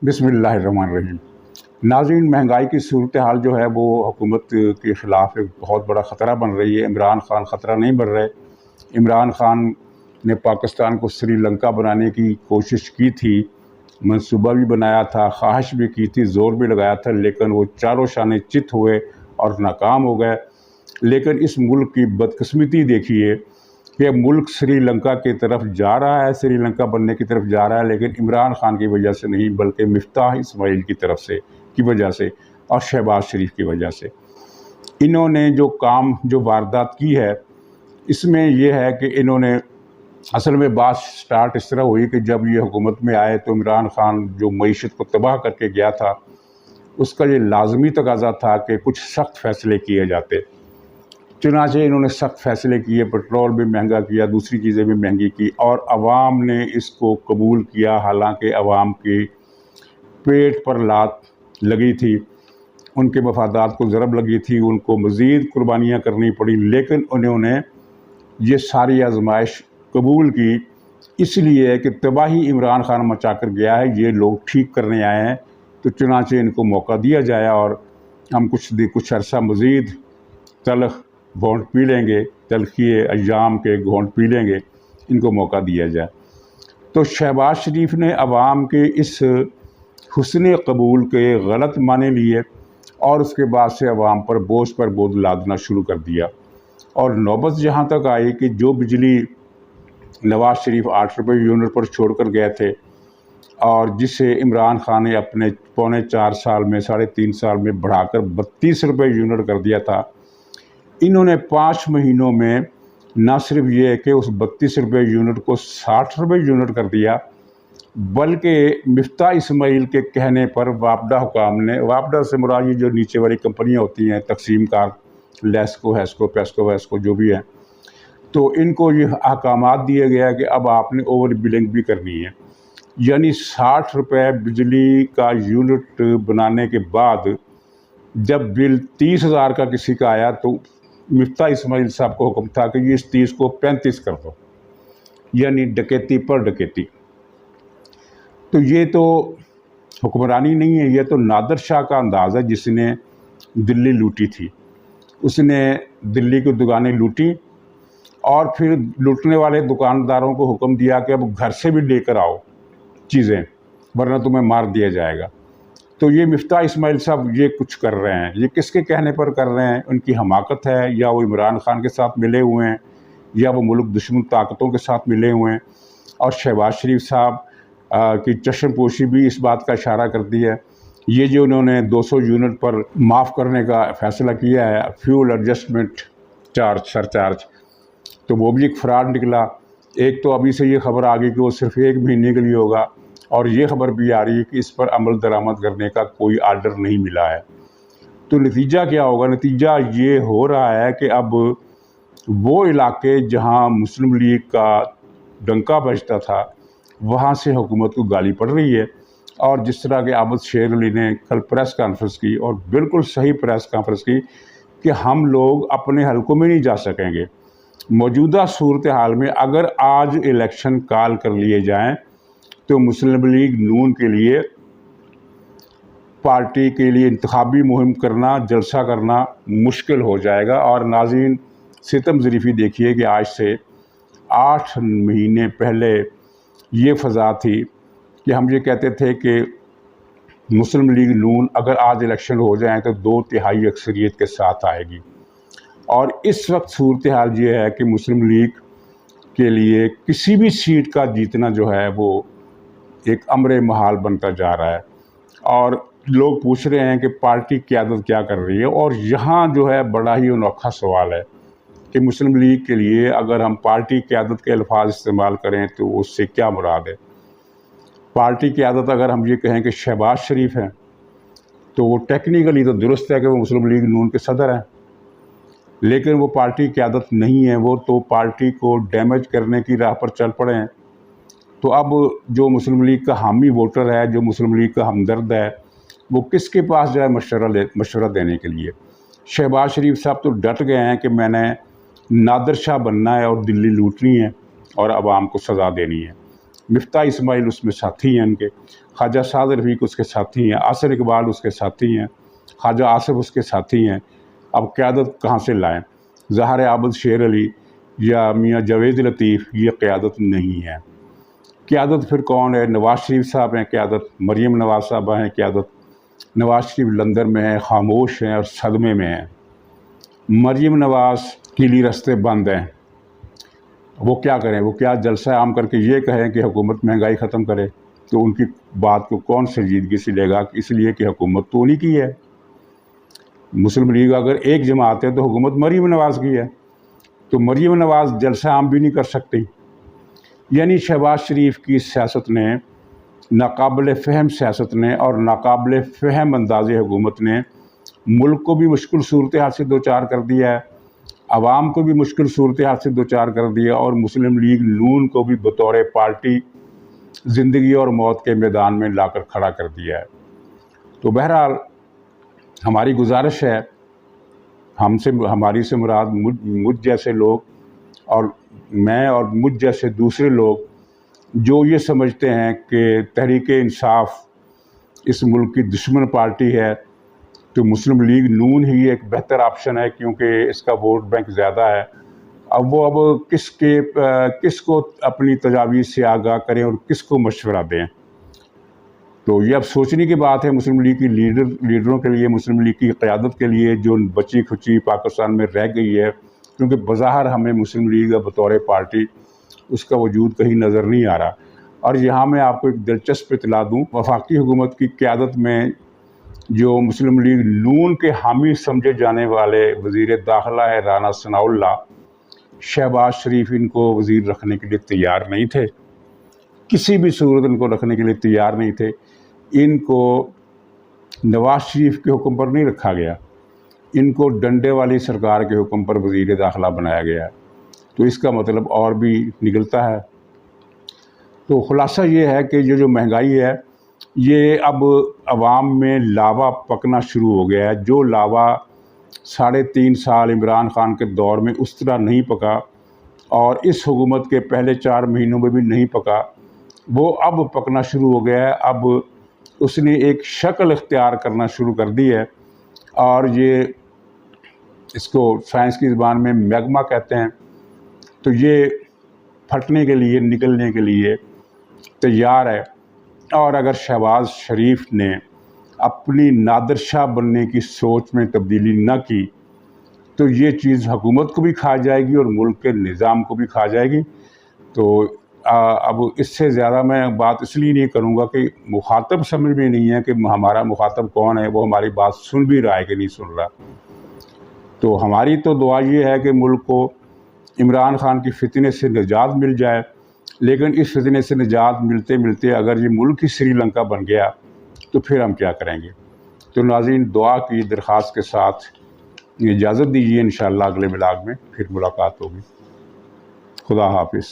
بسم اللہ الرحمن الرحیم۔ ناظرین، مہنگائی کی صورتحال جو ہے وہ حکومت کے خلاف ایک بہت بڑا خطرہ بن رہی ہے۔ عمران خان خطرہ نہیں بن رہے۔ عمران خان نے پاکستان کو سری لنکا بنانے کی کوشش کی تھی، منصوبہ بھی بنایا تھا، خواہش بھی کی تھی، زور بھی لگایا تھا، لیکن وہ چاروں شانے چت ہوئے اور ناکام ہو گئے۔ لیکن اس ملک کی بدقسمتی دیکھیے کہ ملک سری لنکا کی طرف جا رہا ہے، سری لنکا بننے کی طرف جا رہا ہے، لیکن عمران خان کی وجہ سے نہیں بلکہ مفتاح اسماعیل کی وجہ سے اور شہباز شریف کی وجہ سے۔ انہوں نے جو واردات کی ہے، اس میں یہ ہے کہ انہوں نے اصل میں بات سٹارٹ اس طرح ہوئی کہ جب یہ حکومت میں آئے تو عمران خان جو معیشت کو تباہ کر کے گیا تھا، اس کا یہ لازمی تقاضا تھا کہ کچھ سخت فیصلے کیے جاتے۔ چنانچہ انہوں نے سخت فیصلے کیے، پٹرول بھی مہنگا کیا، دوسری چیزیں بھی مہنگی کی، اور عوام نے اس کو قبول کیا، حالانکہ عوام کے پیٹ پر لات لگی تھی، ان کے مفادات کو ضرب لگی تھی، ان کو مزید قربانیاں کرنی پڑی، لیکن انہوں نے یہ ساری آزمائش قبول کی، اس لیے کہ تباہی عمران خان مچا کر گیا ہے، یہ لوگ ٹھیک کرنے آئے ہیں، تو چنانچہ ان کو موقع دیا جائے اور ہم کچھ عرصہ مزید تلخ گھونٹ پی لیں گے، تلخی ایام کے گھونٹ پی لیں گے، ان کو موقع دیا جائے۔ تو شہباز شریف نے عوام کے اس حسن قبول کے غلط معنی لیے اور اس کے بعد سے عوام پر بوجھ پر بوجھ لادنا شروع کر دیا، اور نوبت جہاں تک آئی کہ جو بجلی نواز شریف 8 روپے یونٹ پر چھوڑ کر گئے تھے اور جسے عمران خان نے اپنے پونے 4 سال میں 3.5 سال میں بڑھا کر 32 روپے یونٹ کر دیا تھا، انہوں نے 5 مہینوں میں نہ صرف یہ کہ اس 32 روپے یونٹ کو 60 روپے یونٹ کر دیا، بلکہ مفتاح اسماعیل کے کہنے پر وابڈہ حکام نے، وابڈہ سے مراد یہ جو نیچے والی کمپنیاں ہوتی ہیں تقسیم کار، لیسکو، ہیسکو، پیسکو ویسکو جو بھی ہیں، تو ان کو یہ احکامات دیا گیا کہ اب آپ نے اوور بلنگ بھی کرنی ہے، یعنی 60 روپے بجلی کا یونٹ بنانے کے بعد جب بل 30,000 کا کسی کا آیا تو مفتاح اسماعیل صاحب کو حکم تھا کہ یہ اس 30 کو 35 کر دو، یعنی ڈکیتی پر ڈکیتی۔ تو یہ تو حکمرانی نہیں ہے، یہ تو نادر شاہ کا انداز ہے جس نے دلی لوٹی تھی۔ اس نے دلی کی دکانیں لوٹی اور پھر لوٹنے والے دکانداروں کو حکم دیا کہ اب گھر سے بھی لے کر آؤ چیزیں، ورنہ تمہیں مار دیا جائے گا۔ تو یہ مفتاح اسماعیل صاحب یہ کچھ کر رہے ہیں، یہ کس کے کہنے پر کر رہے ہیں؟ ان کی حماقت ہے، یا وہ عمران خان کے ساتھ ملے ہوئے ہیں، یا وہ ملک دشمن طاقتوں کے ساتھ ملے ہوئے ہیں؟ اور شہباز شریف صاحب کی چشم پوشی بھی اس بات کا اشارہ کرتی ہے۔ یہ جو انہوں نے 200 یونٹ پر معاف کرنے کا فیصلہ کیا ہے، فیول ایڈجسٹمنٹ سرچارج، تو وہ بھی ایک فراڈ نکلا۔ ایک تو ابھی سے یہ خبر آ گئی کہ وہ صرف 1 مہینے کے لیے ہوگا، اور یہ خبر بھی آ رہی ہے کہ اس پر عمل درآمد کرنے کا کوئی آرڈر نہیں ملا ہے۔ تو نتیجہ کیا ہوگا؟ نتیجہ یہ ہو رہا ہے کہ اب وہ علاقے جہاں مسلم لیگ کا ڈنکا بجتا تھا وہاں سے حکومت کو گالی پڑ رہی ہے، اور جس طرح کہ عابد شیر علی نے کل پریس کانفرنس کی، اور بالکل صحیح پریس کانفرنس کی، کہ ہم لوگ اپنے حلقوں میں نہیں جا سکیں گے۔ موجودہ صورتحال میں اگر آج الیکشن کال کر لیے جائیں تو مسلم لیگ نون کے لیے، پارٹی کے لیے انتخابی مہم کرنا، جلسہ کرنا مشکل ہو جائے گا۔ اور ناظرین، ستم ظریفی دیکھیے کہ آج سے 8 مہینے پہلے یہ فضا تھی کہ ہم یہ کہتے تھے کہ مسلم لیگ نون اگر آج الیکشن ہو جائیں تو 2/3 اکثریت کے ساتھ آئے گی، اور اس وقت صورتحال یہ ہے کہ مسلم لیگ کے لیے کسی بھی سیٹ کا جیتنا جو ہے وہ ایک امر محال بنتا جا رہا ہے، اور لوگ پوچھ رہے ہیں کہ پارٹی قیادت کیا کر رہی ہے۔ اور یہاں جو ہے بڑا ہی انوکھا سوال ہے کہ مسلم لیگ کے لیے اگر ہم پارٹی قیادت کے الفاظ استعمال کریں تو اس سے کیا مراد ہے؟ پارٹی قیادت اگر ہم یہ کہیں کہ شہباز شریف ہیں تو وہ ٹیکنیکلی تو درست ہے کہ وہ مسلم لیگ نون کے صدر ہیں، لیکن وہ پارٹی قیادت نہیں ہے، وہ تو پارٹی کو ڈیمیج کرنے کی راہ پر چل پڑے ہیں۔ تو اب جو مسلم لیگ کا حامی ووٹر ہے، جو مسلم لیگ کا ہمدرد ہے، وہ کس کے پاس جائے مشورہ دینے کے لیے؟ شہباز شریف صاحب تو ڈٹ گئے ہیں کہ میں نے نادر شاہ بننا ہے اور دلی لوٹنی ہے اور عوام کو سزا دینی ہے۔ مفتاح اسماعیل اس میں ساتھی ہیں ان کے، خواجہ سعد رفیق اس کے ساتھی ہیں، آصر اقبال اس کے ساتھی ہیں، خواجہ آصف اس کے ساتھی ہیں۔ اب قیادت کہاں سے لائیں؟ ظاہر عابد شیر علی یا میاں جاوید لطیف یہ قیادت نہیں ہے۔ قیادت پھر کون ہے؟ نواز شریف صاحب ہیں قیادت، مریم نواز صاحبہ ہیں قیادت۔ نواز شریف لندن میں ہیں، خاموش ہیں اور صدمے میں ہیں۔ مریم نواز کے لیے رستے بند ہیں، وہ کیا کریں؟ وہ کیا جلسہ عام کر کے یہ کہیں کہ حکومت مہنگائی ختم کرے؟ تو ان کی بات کو کون سنجیدگی سے لے گا؟ اس لیے کہ حکومت تو انہی کی ہے۔ مسلم لیگ اگر ایک جماعت ہے تو حکومت مریم نواز کی ہے، تو مریم نواز جلسہ عام بھی نہیں کر سکتی۔ یعنی شہباز شریف کی سیاست نے، ناقابل فہم سیاست نے اور ناقابل فہم انداز حکومت نے ملک کو بھی مشکل صورتحال سے دوچار کر دیا ہے، عوام کو بھی مشکل صورتحال سے دوچار کر دیا، اور مسلم لیگ نون کو بھی بطور پارٹی زندگی اور موت کے میدان میں لا کر کھڑا کر دیا ہے۔ تو بہرحال ہماری گزارش ہے، ہماری سے مراد مجھ جیسے لوگ اور میں اور مجھ جیسے دوسرے لوگ جو یہ سمجھتے ہیں کہ تحریک انصاف اس ملک کی دشمن پارٹی ہے، تو مسلم لیگ نون ہی ایک بہتر آپشن ہے، کیونکہ اس کا ووٹ بینک زیادہ ہے۔ اب کس کو اپنی تجاویز سے آگاہ کریں اور کس کو مشورہ دیں؟ تو یہ اب سوچنے کی بات ہے مسلم لیگ کی لیڈروں کے لیے، مسلم لیگ کی قیادت کے لیے جو بچی کھچی پاکستان میں رہ گئی ہے، کیونکہ بظاہر ہمیں مسلم لیگ بطور پارٹی اس کا وجود کہیں نظر نہیں آ رہا۔ اور یہاں میں آپ کو ایک دلچسپ اطلاع دوں، وفاقی حکومت کی قیادت میں جو مسلم لیگ نون کے حامی سمجھے جانے والے وزیر داخلہ ہے رانا ثناء اللہ، شہباز شریف ان کو وزیر رکھنے کے لیے تیار نہیں تھے، کسی بھی صورت ان کو رکھنے کے لیے تیار نہیں تھے۔ ان کو نواز شریف کے حکم پر نہیں رکھا گیا، ان کو ڈنڈے والی سرکار کے حکم پر وزیر داخلہ بنایا گیا ہے۔ تو اس کا مطلب اور بھی نکلتا ہے۔ تو خلاصہ یہ ہے کہ یہ جو مہنگائی ہے یہ اب عوام میں لاوا پکنا شروع ہو گیا ہے۔ جو لاوا 3.5 سال عمران خان کے دور میں اس طرح نہیں پکا اور اس حکومت کے پہلے 4 مہینوں میں بھی نہیں پکا، وہ اب پکنا شروع ہو گیا ہے۔ اب اس نے ایک شکل اختیار کرنا شروع کر دی ہے، اور یہ اس کو سائنس کی زبان میں میگما کہتے ہیں۔ تو یہ پھٹنے کے لیے، نکلنے کے لیے تیار ہے۔ اور اگر شہباز شریف نے اپنی نادر شاہ بننے کی سوچ میں تبدیلی نہ کی تو یہ چیز حکومت کو بھی کھا جائے گی اور ملک کے نظام کو بھی کھا جائے گی۔ تو اب اس سے زیادہ میں بات اس لیے نہیں کروں گا کہ مخاطب سمجھ میں نہیں ہے کہ ہمارا مخاطب کون ہے، وہ ہماری بات سن بھی رہا ہے کہ نہیں سن رہا۔ تو ہماری تو دعا یہ ہے کہ ملک کو عمران خان کی فتنے سے نجات مل جائے، لیکن اس فتنے سے نجات ملتے ملتے اگر یہ ملک ہی سری لنکا بن گیا تو پھر ہم کیا کریں گے؟ تو ناظرین، دعا کی درخواست کے ساتھ اجازت دیجیے، انشاءاللہ اگلے ولاگ میں پھر ملاقات ہوگی۔ خدا حافظ۔